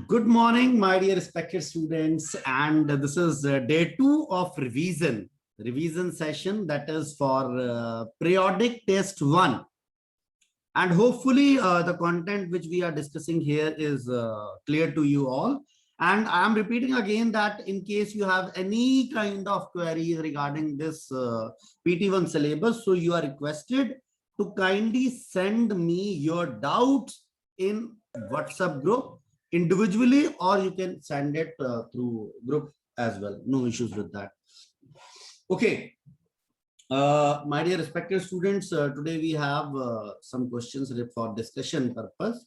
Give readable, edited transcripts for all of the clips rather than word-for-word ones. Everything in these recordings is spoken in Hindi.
Good morning, my dear respected students, and this is day 2 of revision session, that is for periodic test 1. And hopefully the content which we are discussing here is clear to you all. And I am repeating again that in case you have any kind of queries regarding this PT1 syllabus, so you are requested to kindly send me your doubts in WhatsApp group individually, or you can send it through group as well. No issues with that. Okay. My dear respected students, today we have some questions for discussion purpose.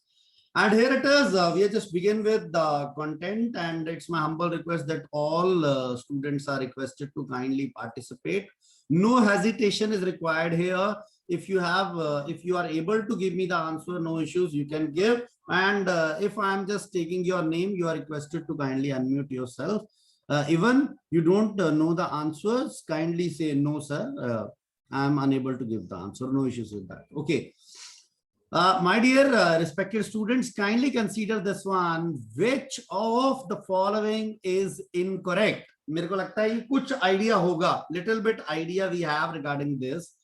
And here it is. We just begin with the content, and it's my humble request that all students are requested to kindly participate. No hesitation is required here. If you are able to give me the answer, no issues, you can give. And if I'm just taking your name, you are requested to kindly unmute yourself. Even you don't know the answers, kindly say no, sir. I'm unable to give the answer. No issues with that. Okay. My dear respected students, kindly consider this one. Which of the following is incorrect? मेरे को लगता है कुछ idea होगा. Little bit idea we have regarding this.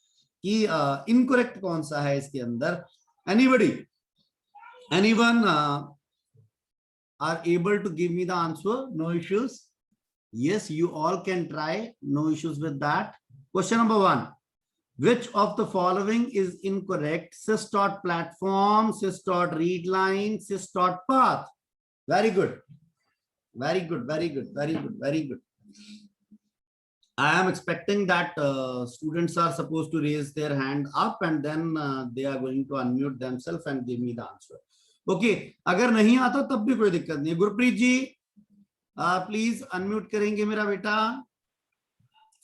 कि incorrect कौन सा है इसके अंदर? Anybody? Anyone are able to give me the answer? No issues. Yes, you all can try. No issues with that. Question number 1. Which of the following is incorrect? Sys.platform, sys.readline, sys.path. Very good. Very good. Very good. Very good. Very good. I am expecting that students are supposed to raise their hand up, and then they are going to unmute themselves and give me the answer. Okay. अगर नहीं आता तब भी कोई दिक्कत नहीं. गुरप्रीत जी, प्लीज अनम्यूट करेंगे मेरा बेटा.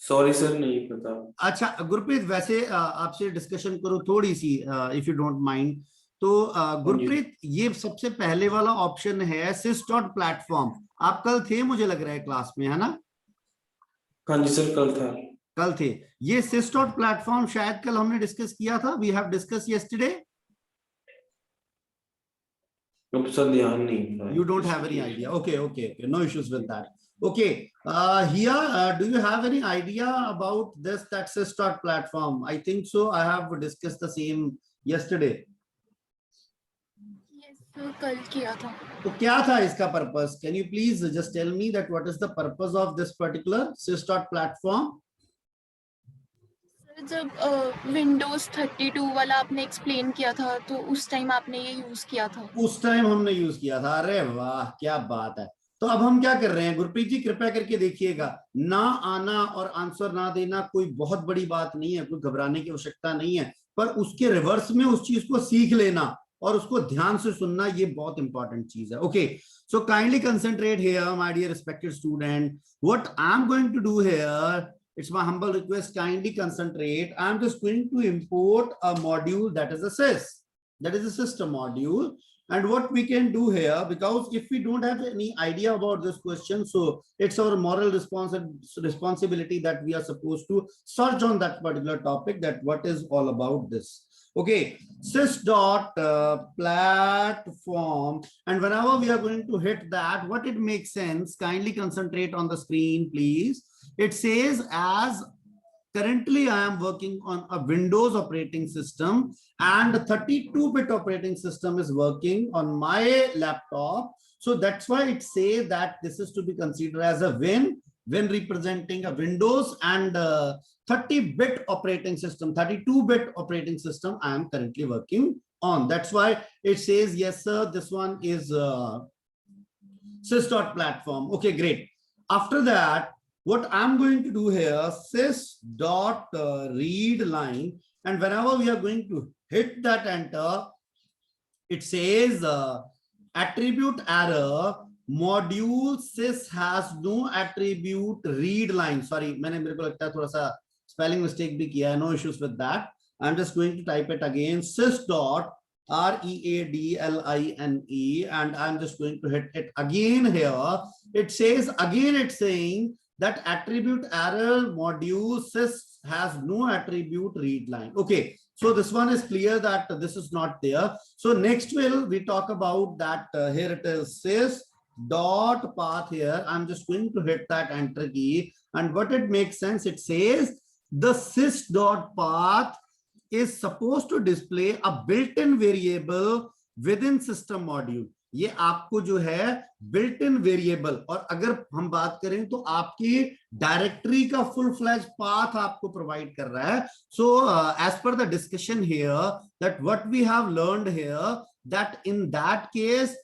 सॉरी सर, नहीं पता. अच्छा गुरप्रीत, वैसे आपसे डिस्कशन करो थोड़ी सी, इफ यू डोंट माइंड. तो गुरप्रीत, ये सबसे पहले वाला ऑप्शन है sys.platform. आप कल थे मुझे लग रहा है क्लास में, है ना? हाँ जी सर, कल था. कल थे. ये sys.platform शायद कल हमने डिस्कस किया था. We have discuss yesterday. Sir ध्यान नहीं. You don't have any idea. Okay. No issues with that. Okay. Here, do you have any idea about this sys.platform? I think so. I have discussed the same yesterday. Yes, sir, कल किया था. तो क्या था इसका purpose? Can you please just tell me that what is the purpose of this particular sys.platform? जब Windows 32 वाला आपने एक्सप्लेन किया था, तो उस टाइम आपने ये यूज किया था. उस टाइम हमने यूज किया था. अरे वाह, क्या बात है. तो अब हम क्या कर रहे हैं गुरप्रीत जी, कृपया करके देखिएगा. ना आना और आंसर ना देना कोई बहुत बड़ी बात नहीं है, कोई घबराने की आवश्यकता नहीं है, पर उसके रिवर्स में उस चीज को सीख लेना और उसको ध्यान से सुनना, ये बहुत इंपॉर्टेंट चीज है. Okay, so kindly concentrate here my dear respected student. What I am going to do here, it's my humble request, kindly concentrate. I'm just going to import a module that is a sys, that is a system module. And what we can do here, because if we don't have any idea about this question, so it's our moral responsibility that we are supposed to search on that particular topic, that what is all about this. Okay, sys.platform, and whenever we are going to hit that, what it makes sense, kindly concentrate on the screen, please. It says, as currently I am working on a Windows operating system, and 32-bit operating system is working on my laptop. So that's why it says that this is to be considered as a when representing a Windows and 30-bit operating system, 32-bit operating system I am currently working on. That's why it says, yes, sir, this one is sys.platform. Okay, great. After that, what I'm going to do here, sys.readline, and whenever we are going to hit that enter, it says attribute error, module sys has no attribute readline. Sorry, मेरे को लगता है थोड़ा सा spelling mistake भी किया है. No issues with that. I'm just going to type it again, sys.readline, and I'm just going to hit it again here. It says again, it's saying that attribute error module sys has no attribute readline. Okay, So this one is clear that this is not there. So next we talk about that here it is sys dot path here. I'm just going to hit that enter key, and what it makes sense, it says the sys dot path is supposed to display a built-in variable within system module. ये आपको जो है बिल्ट इन वेरिएबल, और अगर हम बात करें तो आपकी डायरेक्टरी का फुल फ्लैश पाथ आपको प्रोवाइड कर रहा है. So as per the discussion here that what we have learned here, that in that case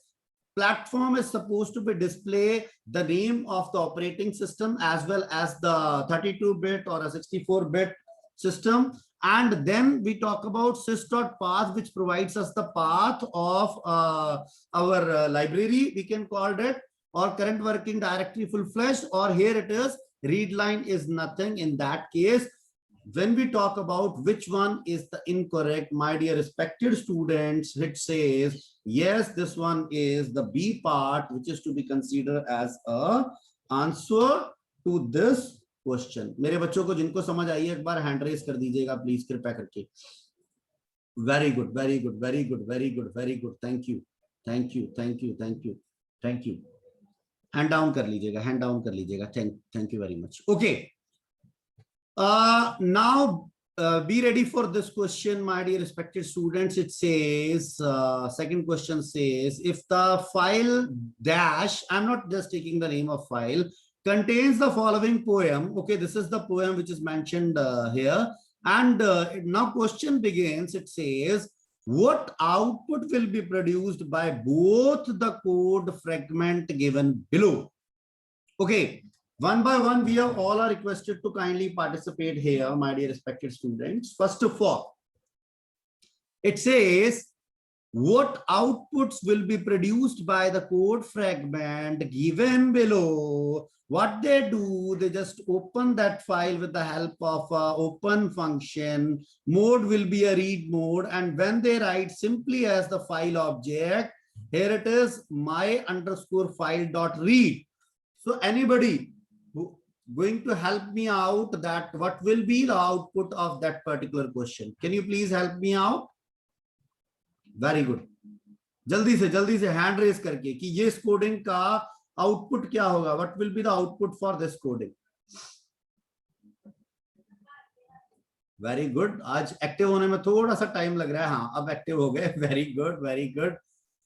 platform is supposed to be display the name of the operating system as well as the 32-bit or a 64-bit system. And then we talk about sys.path, which provides us the path of our library, we can call it, or current working directory full-fledged, or here it is read line is nothing. In that case, when we talk about which one is the incorrect, my dear respected students, it says yes, this one is the B part, which is to be considered as a answer to this question. मेरे बच्चों को जिनको समझ आई है एक बार हैंड रेज कर दीजिएगा प्लीज, कृपया करके. Very good, very good, very good, very good, very good. Thank you, thank you, thank you, thank you, thank you. Hand down कर लीजिएगा, हैंड डाउन कर लीजिएगा. Thank you very much. Okay, now be ready for this question, my dear respected students. It says second question says if the file dash, I'm not just taking the name of file, contains the following poem. Okay, this is the poem which is mentioned here, and now question begins. It says what output will be produced by both the code fragment given below. Okay, one by one we are all requested to kindly participate here, my dear respected students. First of all, it says what outputs will be produced by the code fragment given below. What they do, they just open that file with the help of open function. Mode will be a read mode, and when they write simply as the file object, here it is my underscore file dot read. So anybody who going to help me out that what will be the output of that particular question? Can you please help me out? Very good. जल्दी से हैंड रेज करके कि ये इस कोडिंग का आउटपुट क्या होगा. What will be the output for this coding? Very good. आज एक्टिव होने में थोड़ा सा टाइम लग रहा है. हाँ, अब एक्टिव हो गए. Very good, very good.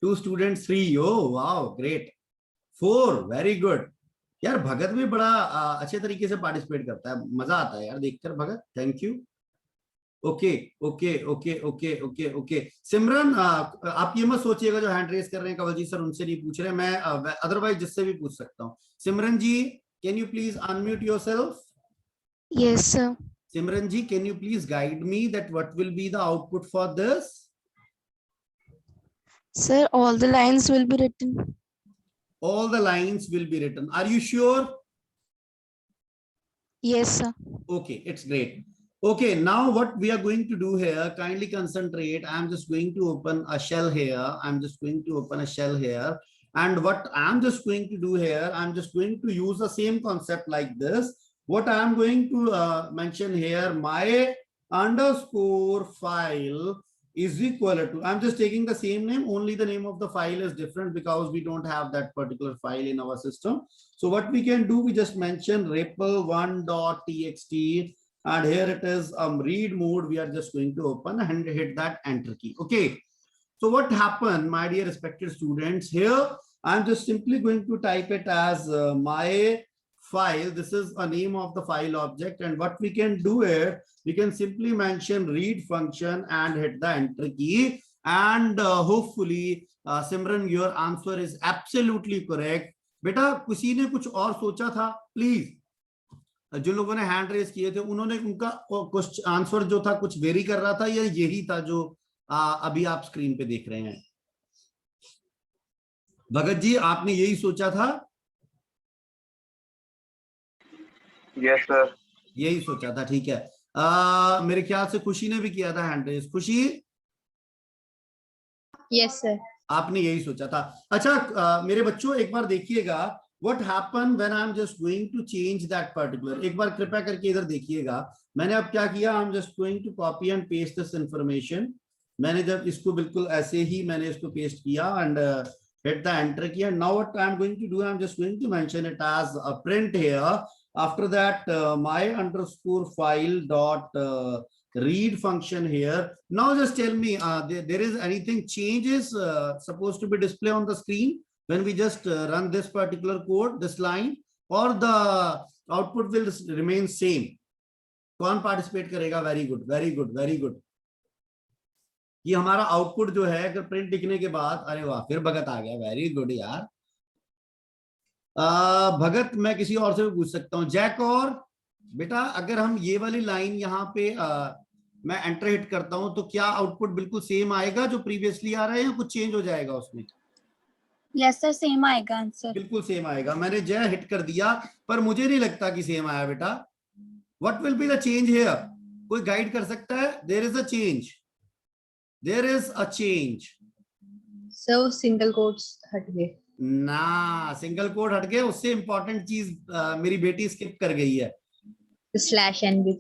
2 students 3. Oh wow, great. 4. Very good. यार भगत भी बड़ा अच्छे तरीके से पार्टिसिपेट करता है. मजा आता है यार देखकर Bhagat. Thank you. Okay okay okay okay okay okay. Simran, आप ये मत सोचिएगा जो हैंड रेस कर रहे हैं कवलजीत सर उनसे नहीं पूछ रहे, मैं अदरवाइज जिससे भी पूछ सकता हूँ. Simran ji, can you please unmute yourself? Yes, sir. Simran ji, can you please guide me that what will be the output for this? Sir, all the lines will be written. All the lines will be written. Are you sure? Yes, sir. Okay, it's great. Okay, now what we are going to do here, kindly concentrate. I'm just going to open a shell here. I'm just going to open a shell here. And what I'm just going to do here, I'm just going to use the same concept like this. What I'm going to mention here, my underscore file is equal to, I'm just taking the same name, only the name of the file is different because we don't have that particular file in our system. So what we can do, we just mention REPL1.txt. And here it is read mode. We are just going to open and hit that enter key. Okay. So what happened, my dear respected students, here I'm just simply going to type it as my file. This is a name of the file object. And what we can do is we can simply mention read function and hit the enter key. And hopefully, Simran, your answer is absolutely correct. बेटा किसी ने कुछ और सोचा था? प्लीज जो लोगों ने हैंड रेस किए थे उन्होंने उनका कुछ आंसर जो था कुछ वेरी कर रहा था या यही था जो अभी आप स्क्रीन पे देख रहे हैं? भगत जी, आपने यही सोचा था? Yes sir. यही सोचा था, ठीक है. मेरे ख्याल से खुशी ने भी किया था हैंड रेस. खुशी? Yes sir. आपने यही सोचा था. अच्छा मेरे बच्चों एक बार देखिएगा, what happened when I'm just going to change that particular, एक बार कृपया करके इधर देखिएगा, मैंने अब क्या किया, I'm just going to copy and paste this information. मैंने जब इसको बिल्कुल ऐसे ही मैंने इसको पेस्ट किया and hit the enter किया. Now what I'm going to do, I'm just going to mention it as a print here. After that, my underscore file dot read function here. Now just tell me, there is anything changes supposed to be displayed on the screen when we just run this particular code, this line, or the output will remain same. कौन पार्टिसिपेट करेगा? Very good, very good, very good. ये हमारा आउटपुट जो है अगर प्रिंट लिखने के बाद, अरे वाह, फिर भगत आ गया, वेरी गुड यार. भगत मैं किसी और से भी पूछ सकता हूँ. जैक और बेटा, अगर हम ये वाली लाइन यहाँ पे मैं एंटर हिट करता हूँ तो क्या आउटपुट बिल्कुल सेम आएगा जो प्रीवियसली आ रहा है या कुछ चेंज हो जाएगा उसमें? यस सर, सेम आएगा आंसर. बिल्कुल सेम आएगा. मैंने जय हिट कर दिया पर मुझे नहीं लगता कि सेम आया बेटा. What will be the change here? कोई गाइड कर सकता है? There is a change, there is a change. Sir single quotes हट गए ना, सिंगल कोड हट गए. उससे इंपॉर्टेंट चीज मेरी बेटी स्किप कर गई है. स्लैश एन भी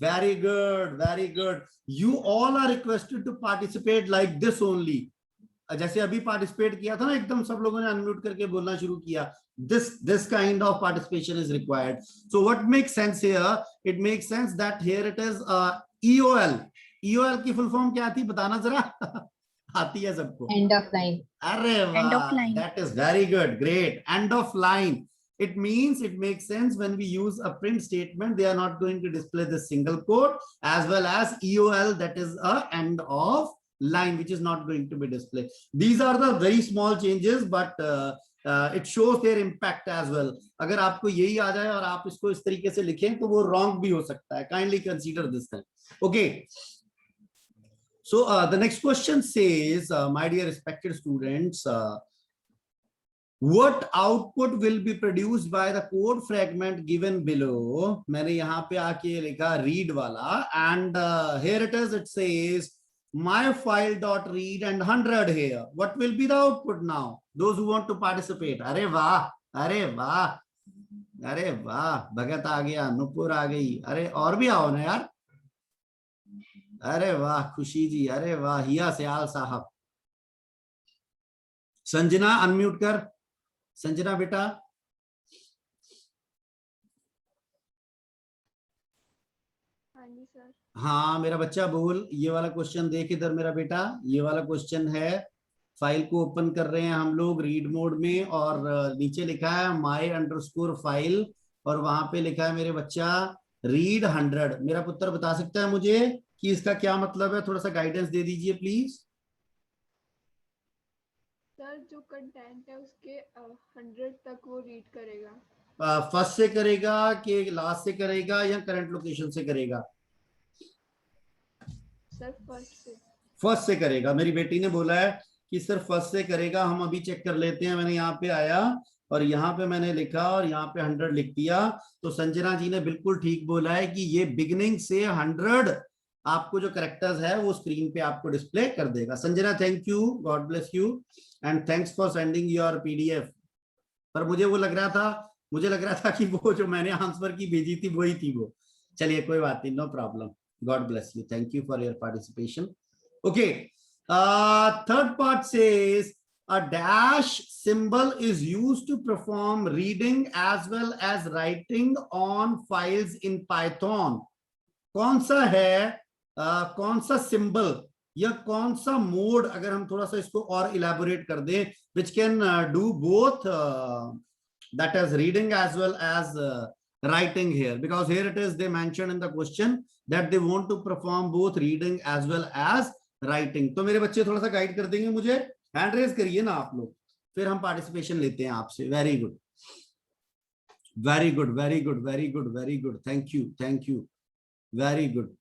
very good, very good. You all are requested to participate like this only. जैसे अभी पार्टिसिपेट किया था ना, एकदम सब लोगों ने अनम्यूट करके बोलना शुरू किया. This kind of participation is required. So what makes sense here? It makes sense that here it is EOL. EOL की फुल फॉर्म क्या थी बताना जरा. आती है सबको? End of line. अरे वाह, End of line. that is very good, great. End of line. It means it makes sense when we use a print statement, they are not going to display the single quote, as well as EOL, that is a end of line, which is not going to be displayed. These are the very small changes, but it shows their impact as well. अगर आपको यही आ जाए और आप इसको इस तरीके से लिखें तो वो wrong भी हो सकता है. Kindly consider this thing. Okay. So the next question says, my dear respected students, what output will be produced by the code fragment given below? मैंने यहाँ पे आके लिखा read वाला, and here it is. It says my file dot read and 100 here. What will be the output now? Those who want to participate. अरे वाह, अरे वाह, अरे वाह, भगत आ गया, नुपुर आ गई. अरे और भी आओ ना यार. अरे वाह खुशी जी, अरे वाह हिया सयाल साहब. संजना अनम्यूट कर. संजना बेटा. हाँ जी सर. हाँ मेरा बच्चा बोल. ये वाला क्वेश्चन देख इधर मेरा बेटा. ये वाला क्वेश्चन है, फाइल को ओपन कर रहे हैं हम लोग रीड मोड में, और नीचे लिखा है my underscore फाइल, और वहां पे लिखा है मेरे बच्चा read 100. मेरा पुत्र बता सकता है मुझे कि इसका क्या मतलब है? थोड़ा सा गाइडेंस दे दीजिए प्लीज. सर जो कंटेंट है उसके 100 तक वो रीड करेगा. फर्स्ट से करेगा कि लास्ट से करेगा या करंट लोकेशन से करेगा? सर फर्स्ट से. फर्स्ट से करेगा. मेरी बेटी ने बोला है कि सर फर्स्ट से करेगा. हम अभी चेक कर लेते हैं. मैंने यहाँ पे आया और यहाँ पे मैंने लिखा और यहाँ पे 100 लिख दिया. तो संजना जी ने बिल्कुल ठीक बोला है कि ये बिगिनिंग से 100 आपको जो करेक्टर्स है वो स्क्रीन पे आपको डिस्प्ले कर देगा. Sanjana thank you, God bless you, and thanks for sending your PDF. पर मुझे वो लग रहा था कि वो जो मैंने आंसर की भेजी थी वही थी वो. चलिए कोई बात नहीं, no problem. God bless you, thank you for your participation. Okay, third part says a dash symbol is used to perform reading as well as writing on files in Python. कौन सा है, कौन सा सिंबल या कौन सा मोड, अगर हम थोड़ा सा इसको और इलेबोरेट कर दें, which can do both that is reading as well as writing here, because here it is they mentioned in the question that they want to perform both reading as well as writing. तो मेरे बच्चे थोड़ा सा गाइड कर देंगे मुझे. हैंड रेज करिए ना आप लोग, फिर हम पार्टिसिपेशन लेते हैं आपसे. Very good, very good, very good, very good, very good. Thank you, thank you, very good.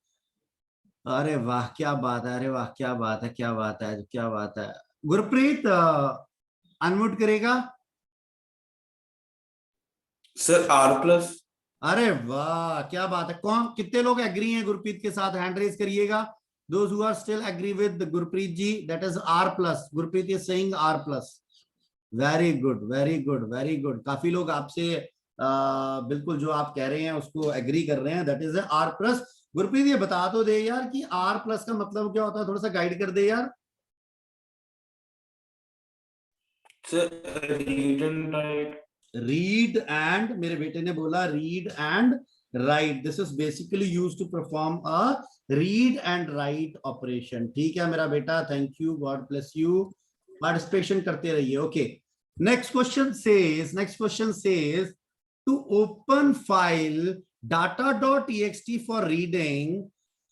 अरे वाह क्या बात है, अरे वाह क्या बात है, क्या बात है, क्या बात है. गुरप्रीत अनम्यूट करेगा? Sir R+. अरे वाह क्या बात है. कौन, कितने लोग एग्री हैं गुरप्रीत के साथ? हैंड रेज करिएगा. Those who are still agree with Gurpreet ji, that is R+. Gurpreet is saying R+. Very good, very good, very good. काफी लोग आपसे बिल्कुल जो आप कह रहे हैं उसको एग्री कर रहे हैं, that is R plus. Gurpreet ये बता तो दे यार कि आर प्लस का मतलब क्या होता है, थोड़ा सा गाइड कर दे यार। Sir, read and write. Read and, मेरे बेटे ने बोला read and write, this is basically used to perform a read and write operation. ठीक है मेरा बेटा, thank you, God bless you, participation करते रहिए। Okay, next question says to open file data.txt for reading,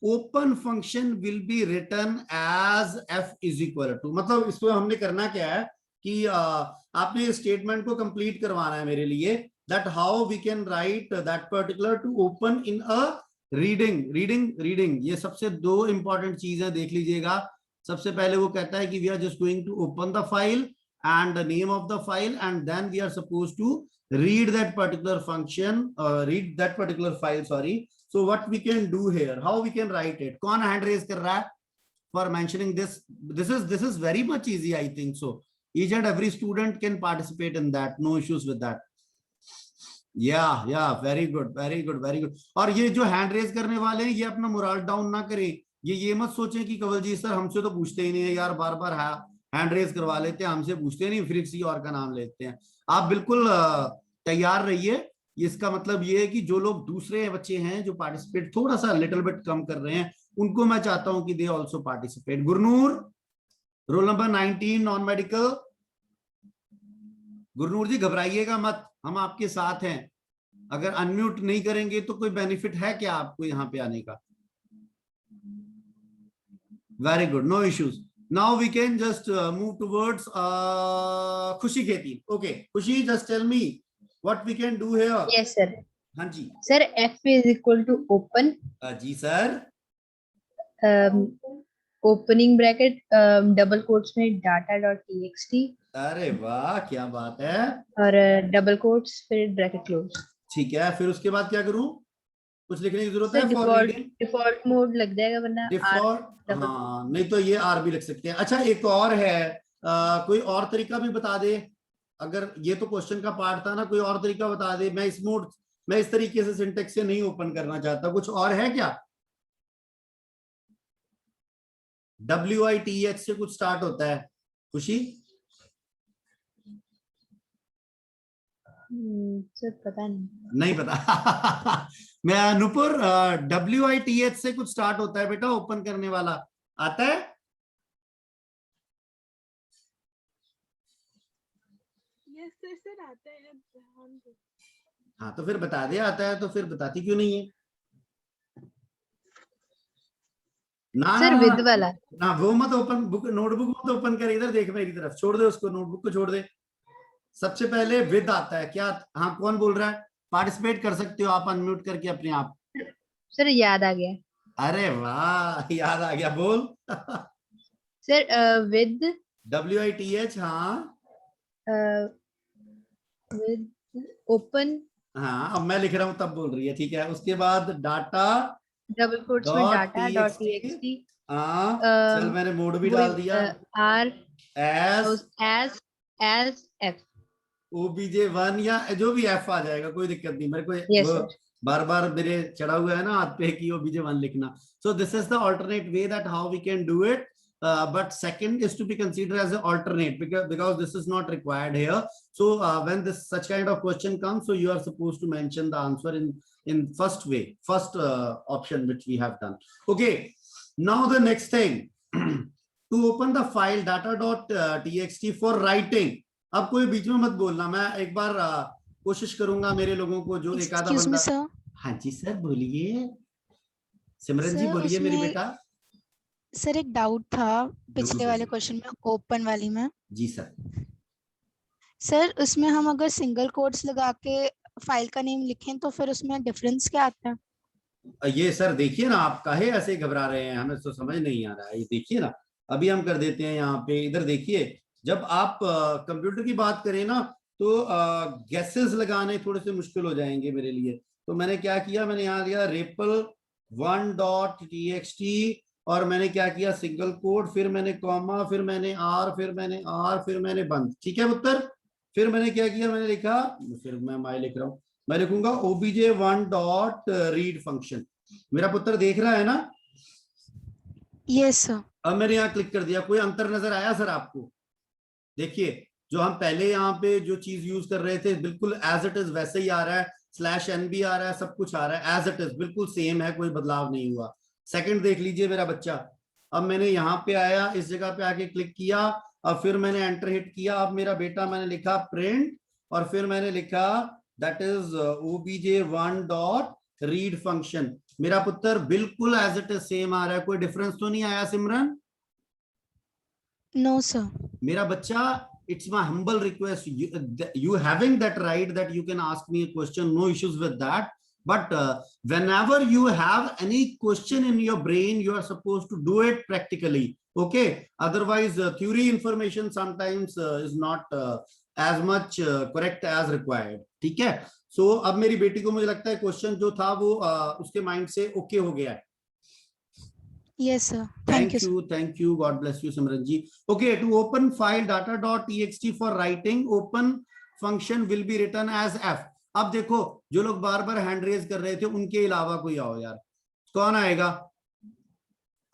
open function will be written as f is equal to, मतलब इसको हमने करना क्या है कि आपने इस स्टेटमेंट को कंप्लीट करवाना है मेरे लिए, that how we can write that particular to open in a reading. ये सबसे दो इंपॉर्टेंट चीजें देख लीजिएगा। सबसे पहले वो कहता है कि we are just going to open the file and the name of the file, and then we are supposed to read that particular function, read that particular file, sorry. So what we can do here, how we can write it? कौन hand raise कर रहा है for mentioning this? This is very much easy, I think so. Each and every student can participate in that, no issues with that. Yeah, very good, very good, very good. और ये जो हैंड रेज करने वाले हैं ये अपना मोरल डाउन ना करें, ये मत सोचें कि कंवलजीत सर हमसे तो पूछते ही नहीं है यार, बार बार हैंड रेज करवा लेते हैं, हमसे पूछते नहीं, फिर किसी और का नाम लेते हैं। आप बिल्कुल तैयार रहिए। इसका मतलब ये है कि जो लोग दूसरे बच्चे हैं जो पार्टिसिपेट थोड़ा सा लिटिल बिट कम कर रहे हैं, उनको मैं चाहता हूं कि they also participate. Gurnoor, roll number 19 non medical. Gurnoor ji घबराइएगा मत, हम आपके साथ हैं। अगर अनम्यूट नहीं करेंगे तो कोई बेनिफिट है क्या आपको यहाँ पे आने का? Very good, no issues. Now we can just move towards Khushi Kheti. Okay, Khushi, just tell me what we can do here. Yes, sir. हाँ जी। Sir, F is equal to open. जी sir. Opening bracket, double quotes में data.txt. अरे वाह, क्या बात है। और double quotes फिर bracket close. ठीक है, फिर उसके बाद क्या करूं? कुछ लिखने की जरूरत है? डिफॉल्ट मोड लग जाएगा वरना डिफॉल्ट, हाँ नहीं तो ये आर भी लिख सकते हैं। अच्छा एक और है, कोई और तरीका भी बता दे, अगर ये तो क्वेश्चन का पार्ट था ना, कोई और तरीका बता दे। मैं इस तरीके से सिंटेक्स से नहीं ओपन करना चाहता, कुछ और है क्या? WITH से कुछ स्टार्ट होता है खुशी? सर पता नहीं पता मैं नुपुर, WITH से कुछ स्टार्ट होता है बेटा, ओपन करने वाला आता है? यस सर आता है। हाँ तो फिर बता दे, आता है तो फिर बताती क्यों नहीं है? ना सर विद वाला ना, वो मत ओपन, बुक नोटबुक मत ओपन कर, इधर देख मेरी तरफ, छोड़ दे उसको, नोटबुक को छोड़ दे। सबसे पहले विद आता है क्या? हाँ कौन बोल रहा है? पार्टिसिपेट कर सकते हो आप अनम्यूट करके अपने आप। सर याद आ गया। अरे वाह, याद आ गया, बोल। सर विद WITH, हाँ विद ओपन, हाँ अब मैं लिख रहा हूँ तब बोल रही है, ठीक है। उसके बाद डाटा डबल कोट्स में data.txt, चल मैंने मोड भी डाल दिया, R as F OBJ1 या जो भी F आ जाएगा, कोई दिक्कत नहीं मेरे को। yes, बार बार मेरे चढ़ा हुआ है ना हाथ पे कि OBJ1 लिखना। So this is the alternate way that how we can do it. But second is to be considered as an alternate because this is not required here. So when this such kind of question comes, so you are supposed to mention the answer in first way, first option which we have done. Okay, now the next thing to open the file data.txt for writing. अब कोई बीच में मत बोलना, मैं एक बार कोशिश करूंगा मेरे लोगों को जो एक आधा बंदा। हाँ जी सर बोलिए, सिमरन जी बोलिए मेरी बेटा। सर एक डाउट था पिछले वाले क्वेश्चन में, ओपन वाली में। जी सर। सर उसमें हम अगर सिंगल कोट्स लगा के फाइल का नेम लिखें तो फिर उसमें डिफरेंस क्या आता है? ये सर देखिए ना, आप काहे ऐसे घबरा रहे हैं, हमें तो समझ नहीं आ रहा है। ये देखिए ना, अभी हम कर देते हैं यहाँ पे, इधर देखिए। जब आप कंप्यूटर की बात करें ना तो गैसेस लगाने थोड़े से मुश्किल हो जाएंगे मेरे लिए। तो मैंने क्या किया, मैंने यहाँ लिया REPL1.txt और मैंने क्या किया, सिंगल कोट, फिर मैंने कॉमा, फिर मैंने आर, फिर मैंने बंद। ठीक है उत्तर? फिर मैंने क्या किया, मैंने लिखा, फिर मैं माई लिख रहा हूं, मैं लिखूंगा obj1 डॉट रीड फंक्शन। मेरा पुत्र देख रहा है ना? Yes sir. अब मैंने यहाँ क्लिक कर दिया, कोई अंतर नजर आया सर आपको? देखिए, जो हम पहले यहाँ पे जो चीज यूज कर रहे थे बिल्कुल एज इट इज वैसे ही आ रहा है, /n भी आ रहा है, सब कुछ आ रहा है, एज इट इज बिल्कुल सेम है, कोई बदलाव नहीं हुआ। सेकंड देख लीजिए मेरा बच्चा, अब मैंने यहाँ पे आया, इस जगह पे आके क्लिक किया, अब फिर मैंने एंटर हिट किया, अब मेरा बेटा, मैंने लिखा प्रिंट, और फिर मैंने लिखा that is obj1 dot read function. मेरा पुत्र बिल्कुल एज इट इज सेम आ रहा है, कोई डिफरेंस तो नहीं आया सिमरन? No sir. मेरा बच्चा, it's my humble request, you having that right that you can ask me a question, no issues with that, but whenever you have any question in your brain, you are supposed to do it practically, okay? Otherwise theory information sometimes is not as much correct as required, ठीक है? So अब मेरी बेटी को मुझे लगता है क्वेश्चन जो था वो उसके माइंड से ओके हो गया है। Yes sir. Thank you. God bless you, Simran ji. Okay, to open file data.txt for writing, open function will be written as f. अब देखो, जो लोग बार बार हैंड रेज कर रहे थे उनके अलावा कोई आओ यार, कौन आएगा?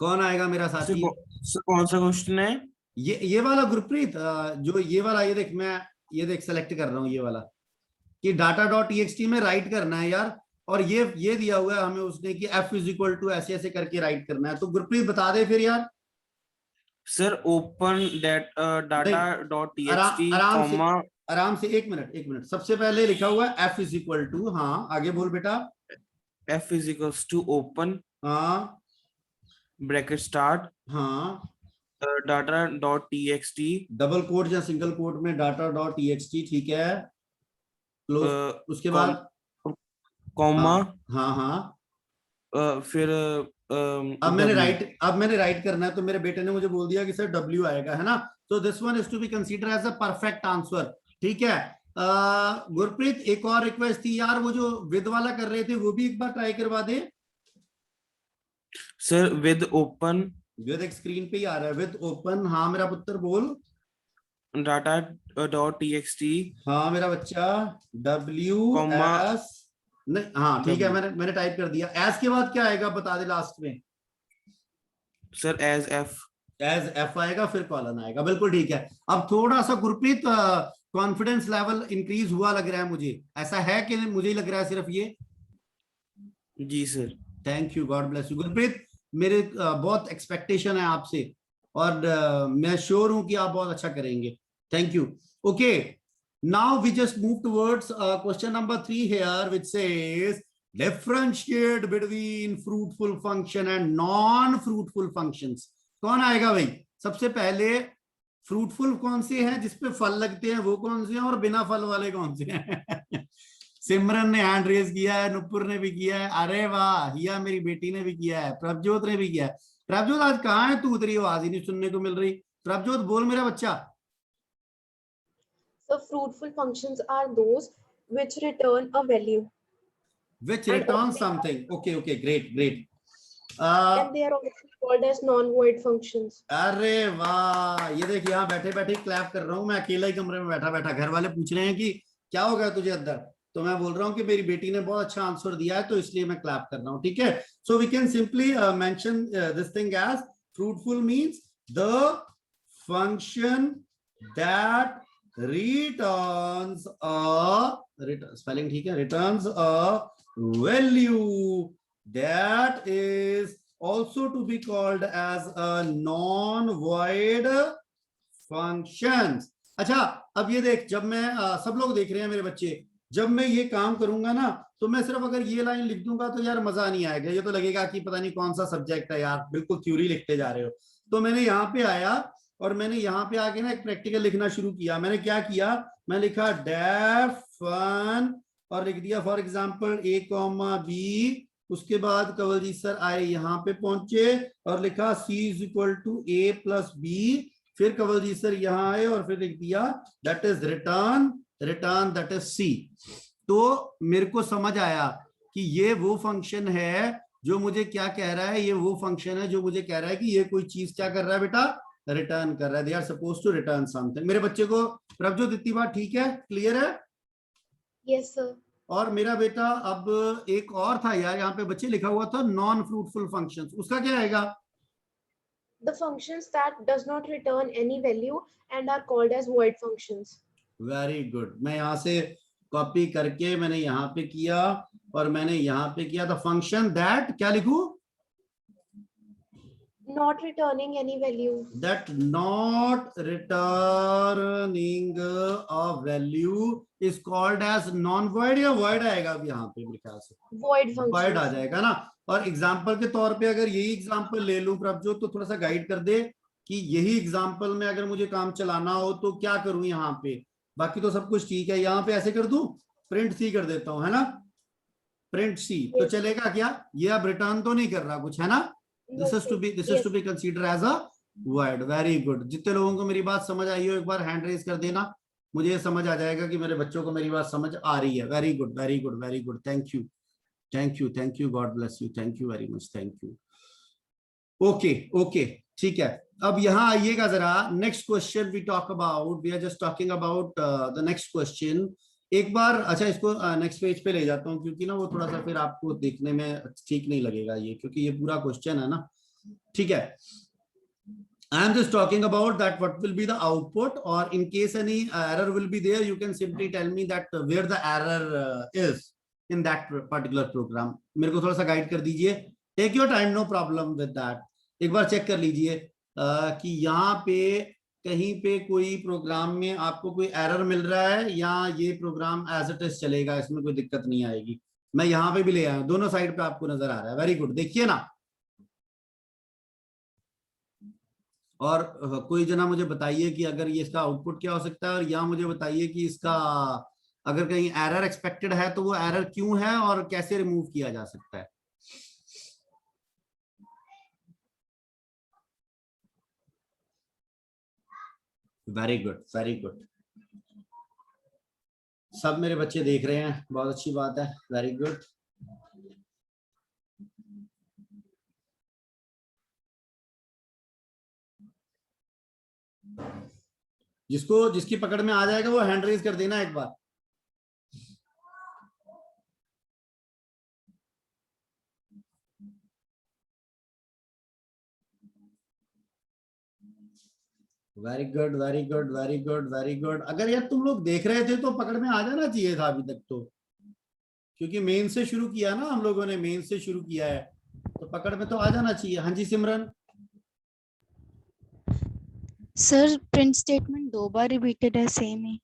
कौन आएगा मेरा साथी? कौन सा क्वेश्चन है? ये वाला गुरप्रीत, जो ये वाला, ये देख, मैं ये देख सेलेक्ट कर रहा हूँ ये वाला, कि data.txt में राइट करना है यार, और ये दिया हुआ है हमें उसने कि f इज इक्वल टू ऐसे ऐसे करके राइट करना है। तो गुरप्रीत बता दे फिर यार। सर ओपन data.txt आराम से एक मिनट। सबसे पहले लिखा हुआ है f इज इक्वल टू, हाँ आगे बोल बेटा। f is equals to open, हाँ ब्रैकेट स्टार्ट, हाँ, data.txt, डबल कोट या सिंगल कोट में data.txt, ठीक है, क्लोज, उसके बाद कॉमा, हाँ हाँ, फिर अब मैंने राइट करना है, तो मेरे बेटे ने मुझे बोल दिया कि सर W आएगा, है ना? तो this one is to be consider as a perfect answer, ठीक है। गुरप्रीत, एक और रिक्वेस्ट थी यार, वो जो विद वाला कर रहे थे वो भी एक बार ट्राई करवा दे सर। विद ओपन, विद एक स्क्रीन पे ही आ रहा है, विद ओपन, हाँ मेरा पुत्र बोल। data.txt, हाँ मेरा बच्चा, WS नहीं, हाँ ठीक है, मैंने टाइप कर दिया। एस के बाद क्या आएगा बता दे लास्ट में? सर एज एफ आएगा, फिर कॉलन आएगा, बिल्कुल ठीक है। अब थोड़ा सा गुरप्रीत कॉन्फिडेंस लेवल इंक्रीज हुआ लग रहा है मुझे, ऐसा है कि मुझे ही लग रहा है सिर्फ ये? जी sir. Thank you, God bless you Gurpreet. मेरे बहुत एक्सपेक्टेशन है आपसे, और मैं श्योर हूं कि आप बहुत अच्छा करेंगे। Thank you. Okay, now we just move towards question number 3 here, which says differentiate between fruitful function and non-fruitful functions. कौन आएगा भाई? सबसे पहले फ्रूटफुल कौन से हैं जिसपे फल लगते हैं, वो कौन से हैं, और बिना फल वाले कौन से हैं? सिमरन ने हैंड रेज किया है, नुपुर ने भी किया है, अरे वाह, हिया मेरी बेटी ने भी किया है, प्रभजोत ने भी किया है। प्रभजोत आज कहाँ है तू? तेरी आवाज ही नहीं सुनने को मिल रही। प्रभजोत बोल मेरा बच्चा। So fruitful functions are those which return a value. Which return something. Okay, great. And they are also called as non-void functions. अरे वाह, ये देख, यहाँ बैठे बैठे क्लैप कर रहा हूँ मैं, अकेला ही कमरे में बैठा बैठा। घर वाले पूछ रहे हैं कि क्या हो गया तुझे अंदर, तो मैं बोल रहा हूँ कि मेरी बेटी ने बहुत अच्छा आंसर दिया है, तो इसलिए मैं क्लैप कर रहा हूँ, ठीक है। So we can simply mention this thing as fruitful means the function that returns spelling ठीक है, returns a value that is also to be called as a non-void functions. अच्छा, अब ये देख, जब मैं सब लोग देख रहे हैं मेरे बच्चे, जब मैं ये काम करूंगा ना, तो मैं सिर्फ अगर ये लाइन लिख दूंगा तो यार मजा नहीं आएगा, ये तो लगेगा कि पता नहीं कौन सा सब्जेक्ट है यार, बिल्कुल थ्योरी लिखते जा रहे हो। तो मैंने यहाँ पे आया और मैंने यहाँ पे आके ना एक प्रैक्टिकल लिखना शुरू किया। मैंने क्या किया, मैं लिखा डेफ फन और लिख दिया फॉर एग्जांपल A, B। उसके बाद कंवलजीत सर आए, यहाँ पे पहुंचे और लिखा C is equal to A plus B। फिर कंवलजीत सर यहाँ आए और फिर लिख दिया that is return that is C। तो मेरे को समझ आया कि ये वो फंक्शन है जो मुझे क्या कह रहा है, ये वो फंक्शन है जो मुझे कह रहा है कि ये कोई चीज क्या कर रहा है बेटा, रिटर्न कर रहा है, they are suppose to return something. मेरे बच्चे को प्रभजोत इतनी बात ठीक है, क्लियर है? Yes, sir. और मेरा बेटा अब एक और था यार, यहाँ पे बच्चे लिखा हुआ था नॉन फ्रूटफुल फंक्शंस, उसका क्या आएगा? The functions that does not return any value and are called as void functions. Very good. मैं यहाँ से कॉपी करके मैंने यहाँ पे किया और मैंने यहाँ पे किया था फंक्शन दैट, क्या लिखूं? Not returning any value. That not returning a value is called as non-void, या void आएगा अब यहाँ पे मेरे ख्याल से? Void void आ functions. जाएगा ना। और एग्जाम्पल के तौर पे अगर यही एग्जाम्पल ले लूं प्रभजोत, तो थोड़ा सा गाइड कर दे कि यही एग्जाम्पल में अगर मुझे काम चलाना हो तो क्या करूं यहाँ पे। बाकी तो सब कुछ ठीक है, यहाँ पे ऐसे कर दूं, प्रिंट सी कर देता हूं, है ना, प्रिंट सी, तो Yes. चलेगा क्या? ये अब रिटर्न तो नहीं कर रहा कुछ, है ना? No, this is sir. To be Yes. Consider as a void। Very good. जितने लोगों को मेरी बात समझ आई हो एक बार हैंड रेज कर देना, मुझे ये समझ आ जाएगा कि मेरे बच्चों को मेरी बात समझ आ रही है। Very good, very good, very good, thank you, thank you, thank you, God bless you, thank you very much, thank you. Okay okay, ठीक है। अब यहाँ आइएगा जरा, next question we talk about, we are just talking about the next question. एक बार अच्छा इसको नेक्स्ट पेज पे ले जाता हूँ, क्योंकि ना वो थोड़ा सा फिर आपको देखने में ठीक नहीं लगेगा ये, क्योंकि ये पूरा क्वेश्चन है ना, ठीक है। I am just talking about that what will be the output, or in case any error will be there, you can simply tell me that where the error is in that particular program. मेरे को थोड़ा सा गाइड कर दीजिए, take your time, no problem with that। एक बार चेक कर लीजिए कि यहाँ पे कहीं पे कोई प्रोग्राम में आपको कोई एरर मिल रहा है या ये प्रोग्राम एज इट इज चलेगा, इसमें कोई दिक्कत नहीं आएगी। मैं यहाँ पे भी ले आया, दोनों साइड पे आपको नजर आ रहा है। वेरी गुड, देखिए ना। और कोई जना मुझे बताइए कि अगर ये इसका आउटपुट क्या हो सकता है, और या मुझे बताइए कि इसका अगर कहीं एरर एक्सपेक्टेड है तो वो एरर क्यों है और कैसे रिमूव किया जा सकता है। वेरी गुड, वेरी गुड, सब मेरे बच्चे देख रहे हैं, बहुत अच्छी बात है, वेरी गुड। जिसकी पकड़ में आ जाएगा वो हैंड रेज कर देना एक बार। Very good, very good, very good, very good. अगर यार तुम लोग देख रहे थे तो पकड़ में आ जाना चाहिए था अभी तक तो, क्योंकि मेन से शुरू किया ना हम लोगों ने, मेन से शुरू किया है तो पकड़ में तो आ जाना चाहिए। हाँ जी सिमरन। सर प्रिंट स्टेटमेंट 2 बार रिपीटेड है सेम ही।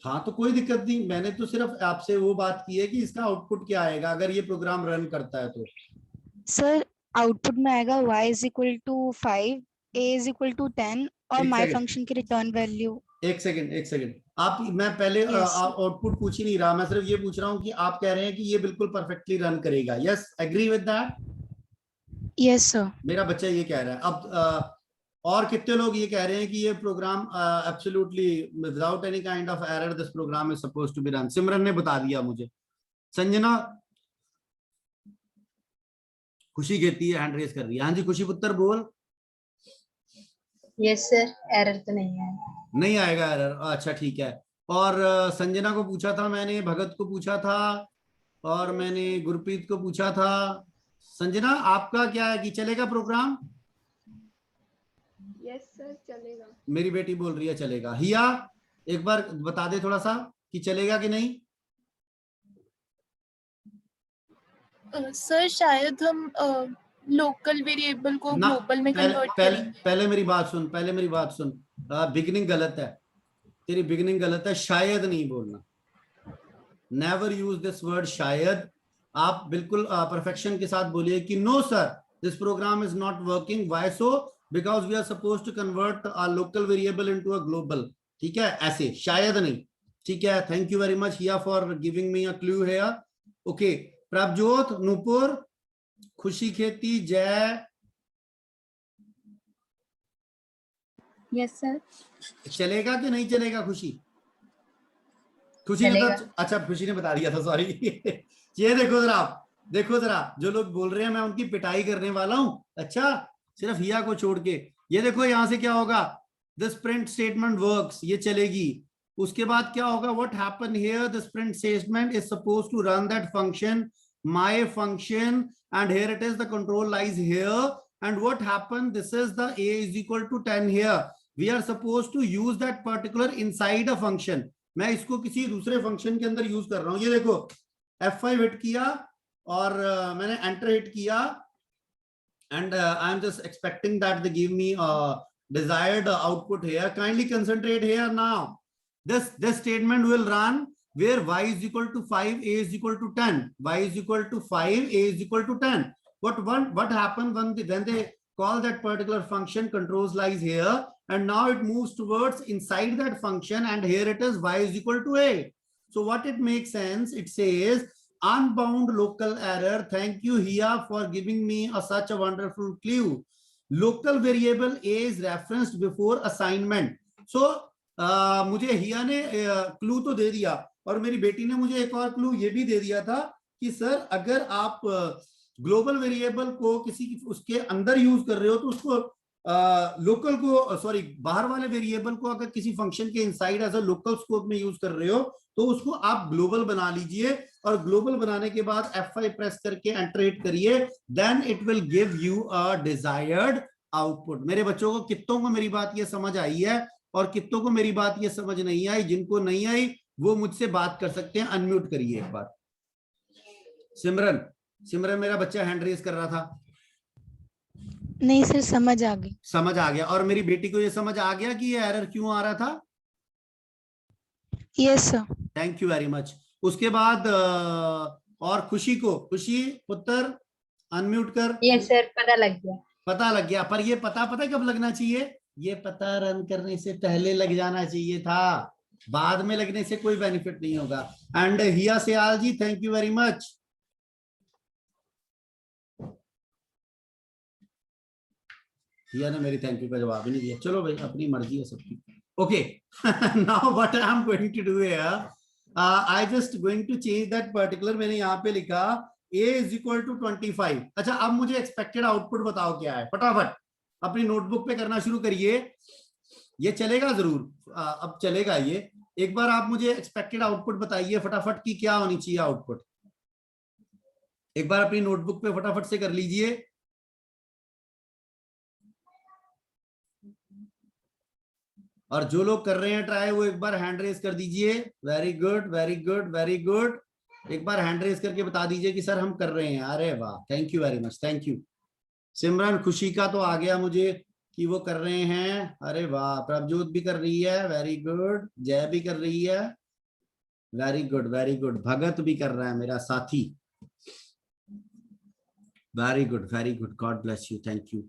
हाँ तो कोई दिक्कत नहीं, मैंने तो सिर्फ आपसे वो बात की है कि इसका आउटपुट क्या आएगा अगर ये प्रोग्राम रन करता है तो। सर आउटपुट में आएगा y is equal to 5, a is equal to 10 और एक my सेकंड। फंक्शन की रिटर्न वैल्यू। एक सेकंड आप, मैं पहले Yes. आउटपुट पूछ ही नहीं रहा, मैं सिर्फ ये पूछ रहा हूँ कि आप कह रहे हैं कि ये बिल्कुल परफेक्टली रन करेगा। Yes, agree with that? Yes sir. मेरा बच्चा ये कह रहा है। अब और कितने लोग ये कह रहे हैं कि ये program absolutely without any kind of error this program is supposed to be run? Simran ने बता दिया मुझे। संजना, खुशी कहती है, हैंड रेज कर रही है। हाँ जी खुशी पुत्र बोल। यस सर, एरर तो नहीं आया। नहीं आएगा एरर, अच्छा ठीक है। और संजना को पूछा था मैंने, भगत को पूछा था, और मैंने गुरप्रीत को पूछा था। संजना आपका क्या है कि चलेगा प्रोग्राम? यस सर चलेगा। मेरी बेटी बोल रही है चलेगा। हिया एक बार बता दे थोड़ा सा कि चलेगा कि नहीं। सर शायद हम लोकल वेरिएबल को ना, ग्लोबल में पहले कन्वर्ट पहले करेंगे। पहले मेरी बात सुन, पहले मेरी बात सुन। बिगिनिंग गलत है, तेरी बिगिनिंग गलत है। शायद नहीं बोलना, नेवर यूज दिस वर्ड शायद। आप बिल्कुल परफेक्शन के साथ बोलिए कि no sir this program is not working. Why so? Because we are suppose to convert a local variable into a global. ठीक है, ऐसे शायद नहीं। ठीक है, thank you very much here for giving me a clue here. Okay, Prabhjot, Nupur, Khushi Kheti, Jay. Yes sir. चलेगा कि नहीं चलेगा खुशी? खुशी ने चलेगा। तो, अच्छा खुशी ने बता दिया था, सॉरी। ये देखो जरा, आप देखो जरा, जो लोग बोल रहे हैं मैं उनकी पिटाई करने वाला हूं। अच्छा, सिर्फ हिया को छोड़ के ये देखो यहां से क्या होगा, दिस प्रिंट स्टेटमेंट वर्क्स, ये चलेगी। उसके बाद क्या होगा, what happen here, this print statement is suppose to run that function, my function, and here it is the control lies here, and what happen, this is the a is equal to 10 here, we are suppose to use that particular inside a function. मैं इसको किसी दूसरे फंक्शन के अंदर यूज कर रहा हूं। ये देखो F5 हिट किया और मैंने एंटर हिट किया, and I'm just expecting that they give me a desired output here. Kindly concentrate here now. This statement will run where y is equal to 5, a is equal to 10. Y is equal to 5, a is equal to 10. What happened when they call that particular function, controls lies here, and now it moves towards inside that function, and here it is y is equal to a. So what it makes sense, it says unbound local error. Thank you Hia for giving me such a wonderful clue. Local variable a is referenced before assignment. So मुझे हिया ने क्लू तो दे दिया, और मेरी बेटी ने मुझे एक और क्लू ये भी दे दिया था कि सर अगर आप ग्लोबल वेरिएबल को किसी उसके अंदर यूज कर रहे हो तो उसको लोकल को, सॉरी बाहर वाले वेरिएबल को अगर किसी फंक्शन के inside as a local scope में यूज कर रहे हो तो उसको आप ग्लोबल बना लीजिए, और ग्लोबल बनाने के बाद F5 प्रेस करके एंटर हिट करिए, then it will give you a desired output. मेरे बच्चों को कितनों को मेरी बात ये समझ आई है, और कितनों को मेरी बात ये समझ नहीं आई? जिनको नहीं आई वो मुझसे बात कर सकते हैं, अनम्यूट करिए एक बार। सिमरन मेरा बच्चा हैंड रेज कर रहा था। नहीं सर, समझ आ गई। समझ आ गया। और मेरी बेटी को ये समझ आ गया कि ये एरर क्यों आ रहा था? Yes sir. Thank you very much. उसके बाद और खुशी पुत्र अनम्यूट कर। यस सर, पता लग गया। पता लग गया, पर ये पता कब लगना चाहिए? ये पता रन करने से पहले लग जाना चाहिए था, बाद में लगने से कोई बेनिफिट नहीं होगा। And Hiya Sial ji, thank you very much. Hiya ने मेरी थैंक यू का जवाब ही नहीं दिया। चलो भाई, अपनी मर्जी है सबकी। Okay, now what I am going to do here, I just going to change that particular, मैंने यहाँ पे लिखा a इज इक्वल टू 25। अच्छा, अब मुझे एक्सपेक्टेड आउटपुट बताओ क्या है, फटाफट अपनी नोटबुक पे करना शुरू करिए। ये चलेगा जरूर, अब चलेगा ये। एक बार आप मुझे एक्सपेक्टेड आउटपुट बताइए फटाफट की क्या होनी चाहिए आउटपुट। एक बार अपनी नोटबुक पे फटाफट से कर लीजिए। और जो लोग कर रहे हैं ट्राई, वो एक बार हैंड रेज कर दीजिए। Very good very good very good. एक बार हैंड रेज करके बता दीजिए कि सर हम कर रहे हैं। अरे वाह, thank you very much, thank you. Simran, खुशी का तो आ गया मुझे कि वो कर रहे हैं। अरे वाह, प्रभजोत भी कर रही है, वेरी गुड। जय भी कर रही है, वेरी गुड वेरी गुड। भगत भी कर रहा है मेरा साथी, very good very good. God bless you, thank you.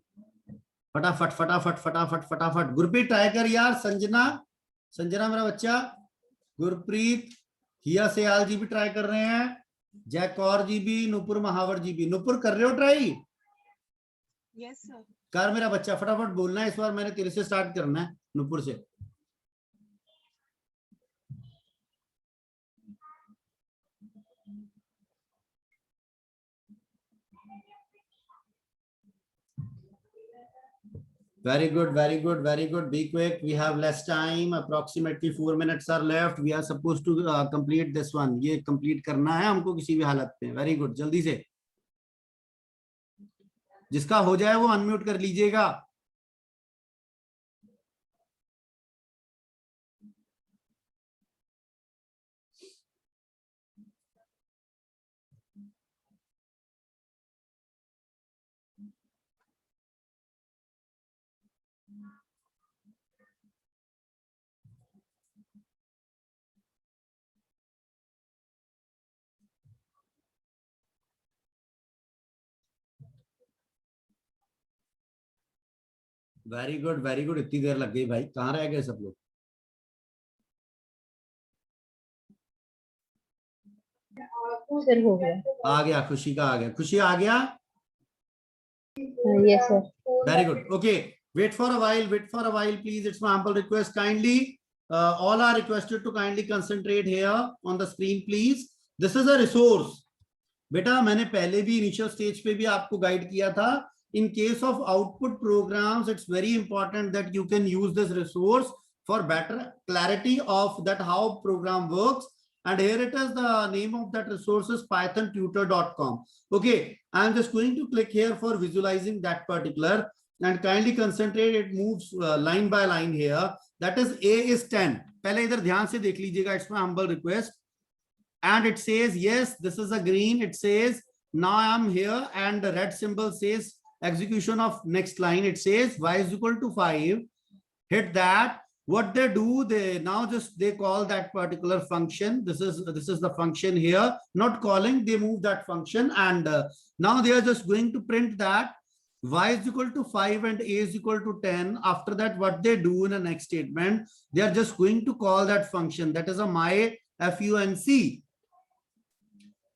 फटाफट फटाफट फटाफट फटाफट। गुरप्रीत ट्राई कर यार। संजना मेरा बच्चा, गुरप्रीत, हिया सियाल जी भी ट्राई कर रहे हैं, जय कौर जी भी, नुपुर महावर जी भी। नुपुर कर रहे हो ट्राई? Yes sir. कर मेरा बच्चा, फटाफट बोलना है। इस बार मैंने तेरे से स्टार्ट करना है, नुपुर से। Very good, very good, very good. Be quick. We have less time. Approximately 4 minutes are left. We are supposed to complete this one. ये complete करना है हमको किसी भी हालत में। Very good. जल्दी से, जिसका हो जाए वो अनम्यूट कर लीजिएगा। Very good very good. इतनी देर लग गई भाई, कहाँ रह गए सब लोग? सर हो गया। आ गया, खुशी का आ गया। खुशी आ गया? Yes sir. Very good. Okay. Wait for a while. Wait for a while, please. It's my humble request. Kindly, all are requested to kindly concentrate here on the screen, please. This is a resource. बेटा मैंने पहले भी इनिशियल स्टेज पे भी आपको गाइड किया था in case of output programs, it's very important that you can use this resource for better clarity of that how program works. And here it is, the name of that resource is pythontutor.com. Okay, I'm just going to click here for visualizing that particular, and kindly concentrate, it moves line by line here. That is A is 10. पहले इधर ध्यान से देख लीजिएगा, it's my humble request. And it says, yes, this is a green. It says, now I'm here, and the red symbol says execution of next line. It says y is equal to 5. Hit that. What they do, they now just they call that particular function. This is the function here. Not calling, they move that function, and now they are just going to print that y is equal to 5 and a is equal to 10. After that, what they do in the next statement, they are just going to call that function. That is a my func.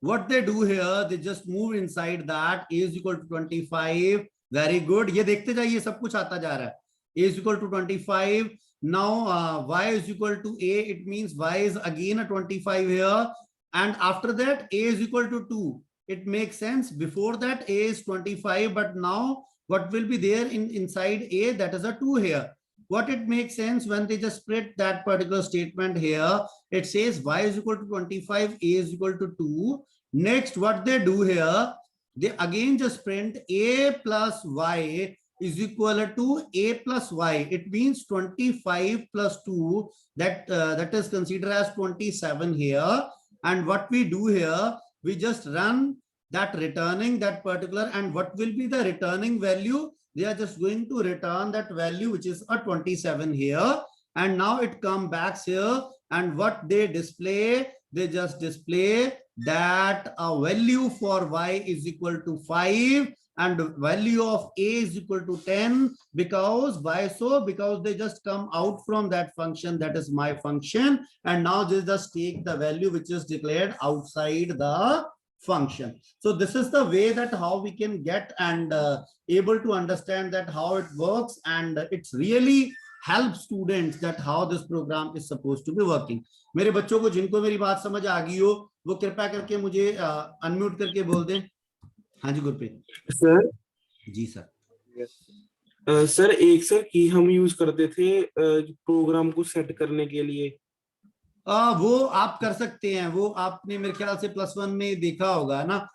What they do here, they just move inside that a is equal to 25. Very good. ये देखते जाइए, सब कुछ आता जा रहा है. A is equal to 25. Now y is equal to a. It means y is again a 25 here. And after that, a is equal to 2. It makes sense. Before that, a is 25. But now what will be there inside a? That is a 2 here. What it makes sense when they just split that particular statement here, it says y is equal to 25, a is equal to 2. Next, what they do here, they again just print a plus y is equal to a plus y. It means 25 plus 2, that is considered as 27 here. And what we do here, we just run that returning that particular, and what will be the returning value? They are just going to return that value, which is a 27 here. And now it comes back here, and what they display, they just display that a value for y is equal to 5 and the value of a is equal to 10. Because why so? Because they just come out from that function, that is my function, and now they just take the value which is declared outside the function. So this is the way that how we can get and able to understand that how it works, and it's really helps students that how this program is supposed to be working. मेरे बच्चों को जिनको मेरी बात समझ आ गई हो, वो कृपया करके मुझे अनम्यूट करके बोल दें. हाँ जी गुरप्रीत सर. जी सर. सर एक सर की हम यूज करते थे प्रोग्राम को सेट करने के लिए. वो आप कर सकते हैं, वो आपने मेरे ख्याल से +1 में देखा होगा ना.